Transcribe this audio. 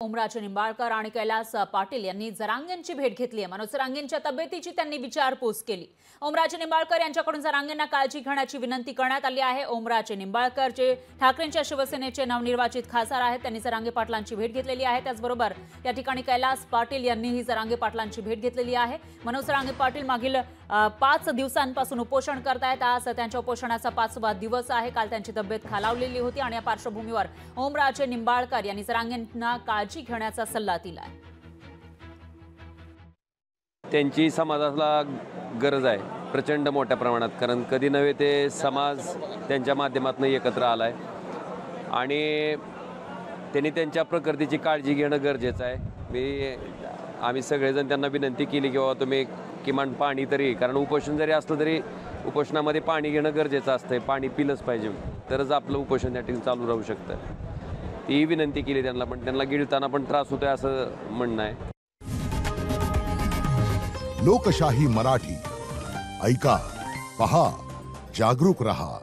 ओमराजे निंबाळकर आणि कैलास पाटील यांनी जरांगेंची भेट घेतली आहे। मनोज जरांगेंच्या तब्येतीची त्यांनी विचारपूस केली। ओमराजे निंबाळकर यांच्याकडून जरांगेंना काळजी घेण्याची विनंती करण्यात आली आहे। ओमराजे निंबाळकर जे ठाकरेंच्या शिवसेनेचे नवनिर्वाचित खासदार आहेत, त्यांनी जरांगे पाटलांची भेट घेतलेली आहे। त्याचबरोबर या ठिकाणी कैलास पाटील यांनीही जरांगे पाटलांची भेट घेतलेली आहे। मनोज जरांगे पाटील मागील 5 दिवसांपासून उपोषण करतायत। आज त्यांच्या उपोषणाचा 5वा दिवस आहे। काल त्यांची तब्येत खालावलेली होती आणि या पार्श्वभूमीवर ओमराजे निंबाळकर यांनी जरांगेंना काळजी घेण्याचा सल्ला दिलाय। त्यांची समाजाला गरज आहे प्रचंड मोठ्या प्रमाणात, कारण कधी नव्हे ते समाज त्यांच्या माध्यमातून एकत्र आलाय आणि त्यांनी त्यांच्या प्रकृतीची काळजी घेणं गरजेचं आहे। आम्ही सगळेजण त्यांना विनंती केली की बाबा तुम्ही किमान पाणी तरी, कारण उपोषण जरी असलं तरी उपोषणामध्ये पाणी घेणं गरजेचं असतं, पाणी पिलंच पाहिजे, तरच आपलं उपोषण त्या ठिकाणी चालू राहू शकतं। ती विनंती केली त्यांना, पण त्यांना गिळताना पण त्रास होतोय असं म्हणणं आहे। लोकशाही मराठी ऐका, पहा, जागरूक रहा।